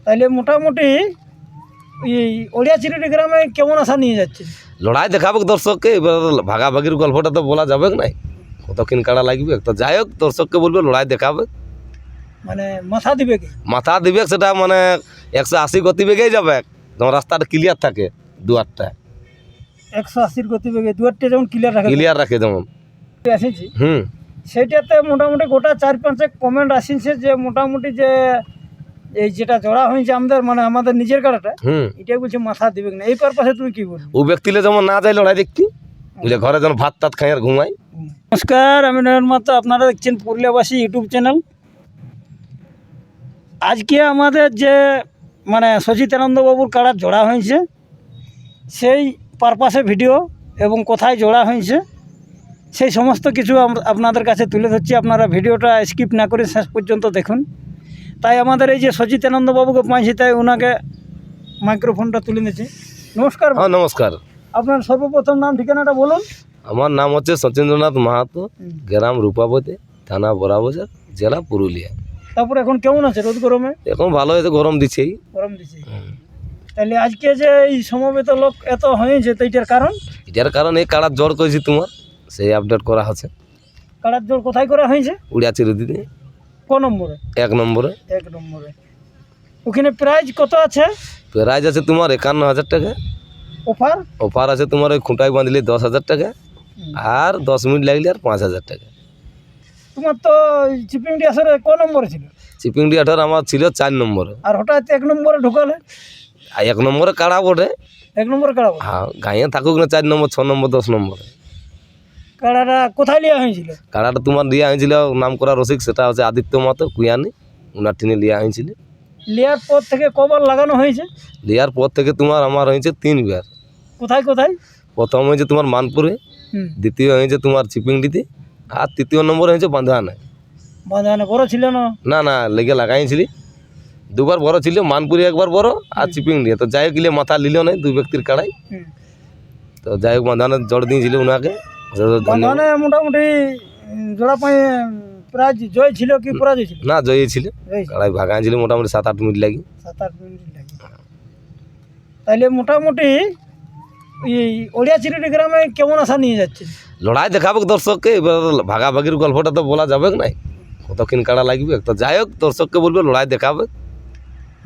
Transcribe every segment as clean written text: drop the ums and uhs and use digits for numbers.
তাইলে মোটামুটি এই ওড়িয়া চিরুটি গ্রামে কেমন আশা নিয়ে যাচ্ছে? লড়াই দেখাবে দর্শককে, এবার ভাগাভাগির গল্পটা তো বলা যাবে নাই, কতক্ষণ কাড়া লাগবে। তো যাই হোক, দর্শককে বলবে লড়াই দেখাবে, মানে মাথা দিবে কি? মাথা দিবে সেটা মানে 180 গতিবেগেই যাবে, যেমন রাস্তাটা ক্লিয়ার থাকে দুয়ারটা, 180 গতিবেগে দুয়ারটা যেমন ক্লিয়ার রাখে যেমন। আসেছি হুম সেইটাতে মোটামুটি গোটা 4-5 কমেন্ট আসিছে যে মোটামুটি যে এই যেটা জড়া হয়েছে আমাদের মানে আমাদের নিজের কাড়াটা, হুম এটাই বলছে মাথা দিবে না। এই পারপাসে তুমি কি বলবো? ও ব্যক্তিলে যেমন না যায় লড়াই দেখতে, বুঝলে ঘরে যেন ভাত টাত খাই আর ঘুমাই। নমস্কার, আমি নয়ন মাত্র, আপনারা দেখছেন পুরুলিয়াবাসী ইউটিউব চ্যানেল। আজকে আমাদের যে মানে সচিতানন্দবাবুর কাড়া জোড়া হয়েছে সেই পারপাসে ভিডিও এবং কোথায় জোড়া হয়েছে সেই সমস্ত কিছু আপনাদের কাছে তুলে ধরছি। আপনারা ভিডিওটা স্কিপ না করে শেষ পর্যন্ত দেখুন। তাই আমাদের এই যে সচিতানন্দবাবুকে পাইছি, তাই ওনাকে মাইক্রোফোনটা তুলে নিয়েছি। নমস্কার। হ্যাঁ নমস্কার। আপনার সর্বপ্রথম নাম ঠিকানাটা বলুন। আমার নাম হচ্ছে সচিন্দ্রনাথ মাহাতো, গ্রাম রূপাবতী, থানা বড়াবাজার, জেলা পুরুলিয়া। তারপর এখন কেমন আছে রোদ গরমে? এখন ভালো হয়েছে, গরম দিচ্ছেই। গরম দিচ্ছে। তাহলে আজকে যে এই সমবেত লোক এত হয়েছে, তো এটার কারণ? এটার কারণ এই কাড়ার জ্বর করেছি তোমার, সেই আপডেট করা আছে। কাড়ার জোর কোথায় করা হয়েছে? উড়িয়া চিরুদিতে কোন নম্বরে? 1 নম্বরে। 1 নম্বরে। ওখানে প্রাইজ কত আছে? প্রাইজ আছে তোমার 51,000 টাকা। অফার? অফার আছে তোমার ওই খুঁটায় বাঁধলে 10,000 টাকা, আর 10 মিনিট লাগলে আর 5,000 টাকা। তোমার তো চিপিংটি আসলে কোন নম্বরে ছিল? চিপিংডি 18 আমার ছিল 4 নম্বরে। আর হঠাৎ 1 নম্বরে ঢুকালে? আর 1 নম্বরে কাড়া বটে। 1 নম্বরে কাড়া? হ্যাঁ, গাঁয়ে থাকুক না 4 নম্বর, 6 নম্বর, 10 নম্বরে। কাড়াটা কোথায় লিয়া হয়েছিল? কাড়াটা তোমার লিয়া হয়েছিল নাম করা রসিক, সেটা হচ্ছে আদিত্য মাতো কুয়ানি, উনার টিনে লিয়া হয়েছিল। লিয়ার পর থেকে কবার লাগানো হয়েছে? লিয়ার পর থেকে তোমার আমার হয়েছে 3 বার। কোথায় কোথায়? প্রথম হয়েছে তোমার মানপুরে, দ্বিতীয় হয়েছে তোমার চিপিংডিতে, আর তৃতীয় নম্বর হয়েছে বাঁধানে। বাঁধানে বড় ছিল না? না না, লেগে লাগাইছিলি, দুবার বড় ছিল, মানপুরে একবার বড় আর চিপিংডি। তো যাই হোক, মাথা লিল না দুই ব্যক্তির কাড়াই। তো যাই হোক, বাঁধানে জড় দিয়েছিল উনাকে। বাঁধানে মোটামুটি জোড়া পাই প্রাইজ জয় ছিল কি পরাজয় ছিল? না, জয়ী ছিল, কাড়াই ভাগাইছিল মোটামুটি 7-8 মিনিট লাগি। 7-8 মিনিট লাগে। তাইলে মোটামুটি এই ওড়িয়া চিরুটি গ্রামে কেমন আশা নিয়ে যাচ্ছে? লড়াই দেখাবে দর্শককে, এবার ভাগাভাগির গল্পটা তো বলা যাবে নাই, কতক্ষণ কাড়া লাগবে। তো যাই হোক, দর্শককে বলবে লড়াই দেখাবে,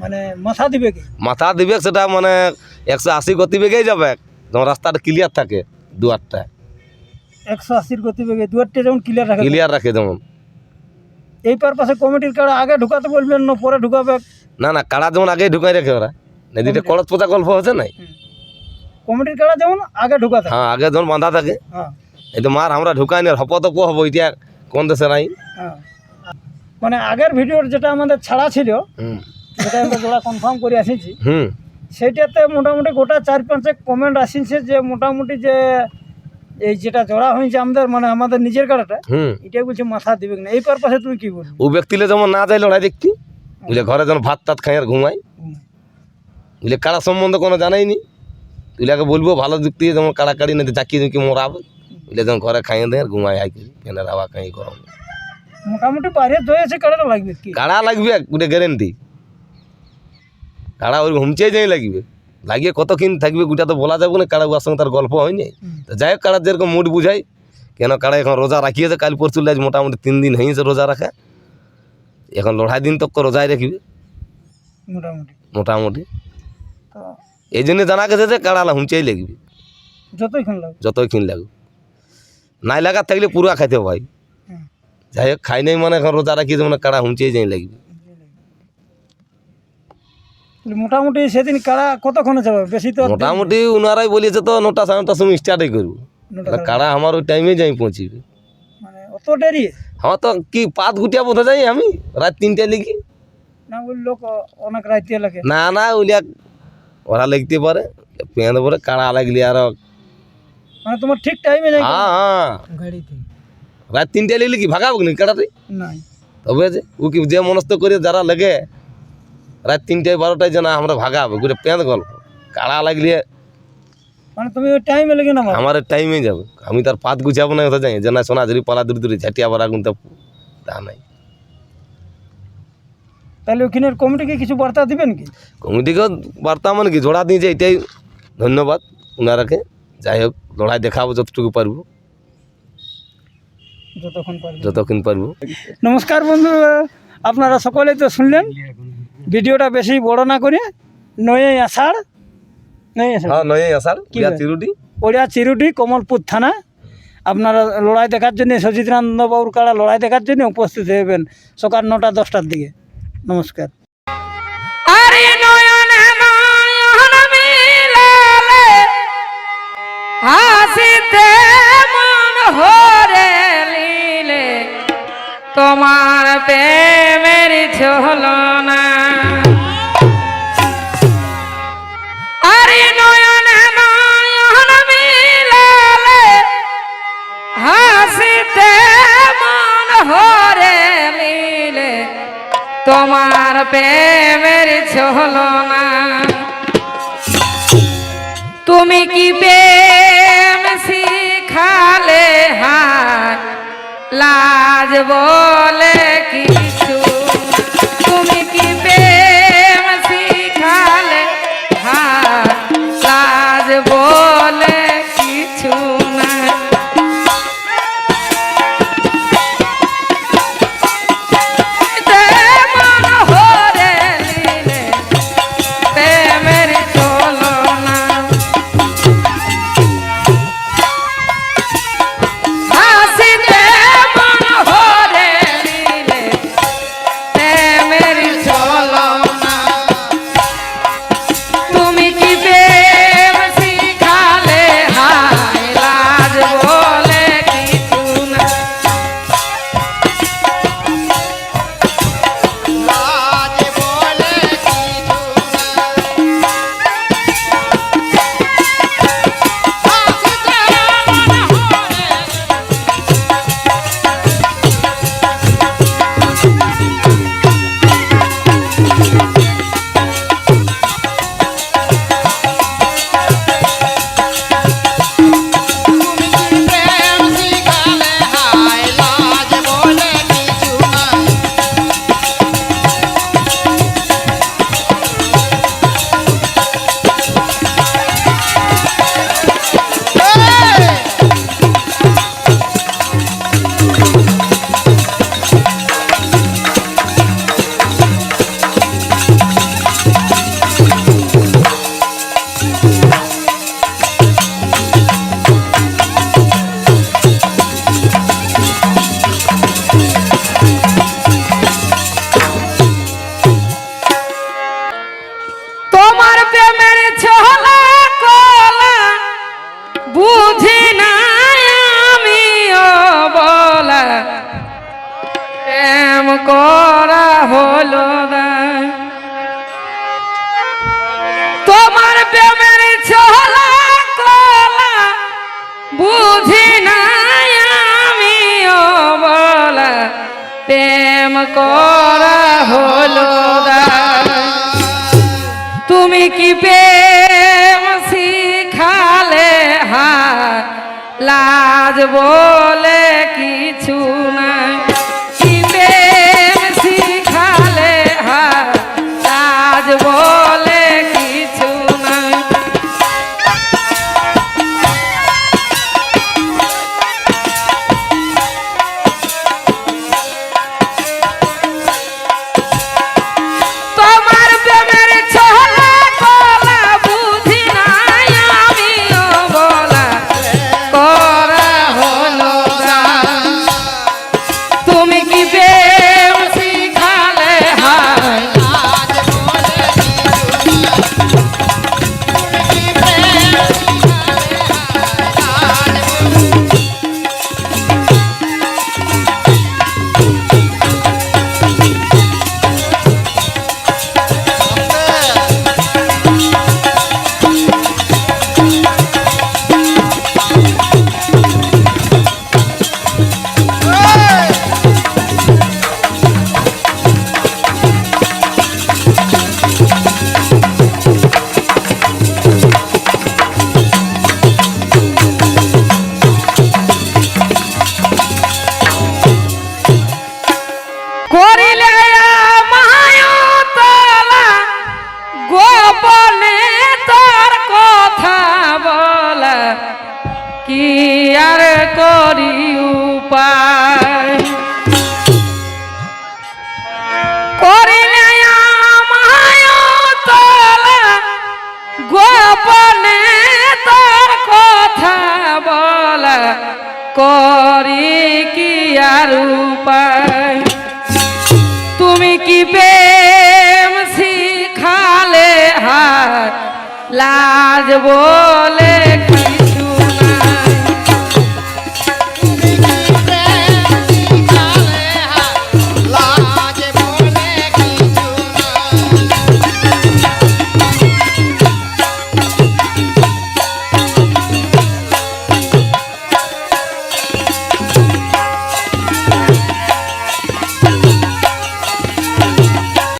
মানে মাথা দিবে কি? মাথা দিবে সেটা মানে 180 গতিবেগেই যাবে, যেমন রাস্তাটা ক্লিয়ার থাকে দুয়ারটা, 180 গতিবেগে দুয়ারটা যেমন ক্লিয়ার রাখে যেমন। এই পারপাসে কমিটির কাড়া আগে ঢুকাতে বলবেন না পরে ঢুকাবে? না না, কাড়া যেমন আগে ঢুকাই রাখে ওরা, নদীটা কড়ত পোতা গল্প হচ্ছে নাই। কমিটির কাড়া যেমন আগে ঢুকাতে? হ্যাঁ, আগে যেমন বাঁধা থাকে। হ্যাঁ, এই তো মার আমরা ঢুকাই না, হপ তো হবো, এটা কোন দেশে নাই। হ্যাঁ, মানে আগের ভিডিওর যেটা আমাদের ছাড়া ছিল, যেটা আমরা জোড়া কনফার্ম করে আসিছি, সেইটাতে মোটামুটি গোটা 4-5 কমেন্ট আসিছে যে মোটামুটি যে এই যেটা জোড়া হয়েছে আমাদের মানে আমাদের নিজের কাড়াটা, এটাই বলছে মাথা দিবে না। এই পারপাসে তুমি কি বলবো? ও ব্যক্তিলে যেমন না যায় লড়াই দেখতে, বুঝলে ঘরে যেন ভাত টাত খাই আর ঘুমাই, বুঝলে কাড়া সম্বন্ধে কোনো জানাইনি, তুইলাকে বলবো ভালো দিক দিয়ে যেমন কাড়াকাড়ি না চাকিয়ে চুকি মরাবে, বুঝলে যেমন ঘরে খাইয়ে দেয় আর ঘুমাই আই করি, ফেনের হাওয়া খাই গরম। মোটামুটি বাইরে জয় আছে, কাড়াটা লাগবে কি? কাড়া লাগবে গোটে গ্যারেন্টি, কাড়া ওই হুমচে যাই লাগবে, লাগিয়ে কতক্ষণ থাকবে গোটা তো বলা যাবে না, কাড়া ওর সঙ্গে তার গল্প হয়নি। তো যাই হোক, কাড়ার যেরকম মুড বুঝাই, কেন কাড়া এখন রোজা রাখিয়েছে, কাল পরশু লাজ মোটামুটি 3 দিন হয়েছে রোজা রাখা, এখন লড়াই দিন তক রোজায় রাখবে মোটামুটি। তো এই জন্য জানা গেছে যে কাড়া হুমচেই লাগবে, যতক্ষণ লাগুক, নাই লাগার থাকলে পুরা খাইতে ভাই। যাই হোক, খাই নাই মানে এখন রোজা রাখিয়েছে মানে কাড়া হুমচেই যাই লাগবে। মোটামুটি সেদিন কাড়া কতক্ষণে যাবে? বেশি তো মোটামুটি ওনারাই বলেছে তো 9টা 9:30 সময় স্টার্টই করবো, কাড়া আমার ওই টাইমে যাই পৌঁছিবে। মানে অত দেরি? আমার তো কি পাত গুটিয়া বোধা যাই আমি রাত 3টায় লিখি না, ওই লোক অনেক রাইতে লাগে। না না, ওইলিয়া ওরা লিখতে পারে পেঁয়াদ পরে কাড়া লাগলি আর মানে তোমার ঠিক টাইমে যাই? হ্যাঁ হ্যাঁ, গাড়িতে রাত 3টায় লিখলে কি ভাগাবো নি কাড়াতে? নাই। তবে যে ও কি যে মনস্থ করে যারা লেগে রাত 3টায় 12টায় যেন আমরা ভাগাবো গোটে পেঁয়াদ গল্প, কাড়া লাগলে মানে তুমি ওই টাইমে লেগে না? আমার টাইমে যাবে, আমি তার পাত গুছাবো না কোথায় যাই, যে না সোনাঝুরি পালা দূরে দূরে ঝাঁটিয়া আবার আগুন তা নাই। তাহলে ওখানের কমিটিকে কিছু বার্তা দিবেন কি? কমিটিকে বার্তা মানে কি জোড়া দিয়েছে, এটাই ধন্যবাদ ওনারাকে। যাই হোক, লড়াই দেখাবো যতটুকু পারবো, যতক্ষণ পারবো। নমস্কার বন্ধু, আপনারা সকলেই তো শুনলেন। ভিডিওটা বেশি বড় না করে 9ই আষাঢ়, হ্যাঁ 9ই আষাঢ় চিরুটি, ওড়িয়া চিরুটি, কমলপুর থানা। আপনারা লড়াই দেখার জন্য, সচিদানন্দ বাবুর কাড়া লড়াই দেখার জন্য উপস্থিত হবেন সকাল 9টা-10টার দিকে। নমস্কার। আরে নয়নে নয়ন মিলালে হাসিতে মন ভরে লীলে তোমার প্রেমের ঝলনা। আরে নয়নে নয়ন মিলালে হাসিতে মন ভরে লীলে তোমার প্রেমের ছলনা। তুমি কি প্রেম শিখালে হায় লাজ বলে কিছু? তুমি কি প্রেম শিখালে হায় লাজ বলে কিছু না? বুঝি না আমিও বলা প্রেম করা হলো না। তোমার প্রেমের ছোলা কলা বুঝি না আমিও বলা প্রেম করা হলো না। তুমি কি প্রেম শিখালে হায় লাজ বলে কিছু নাই? কি প্রেম শিখালে হায় লাজ বলে কিছু নাই? তোমার প্রেমের ছোলা কলা বুঝি নাই আমিও বলা করা হলো না। তুমি কি প্রেম শিখালে হায় লাজ বলে লাজ বলে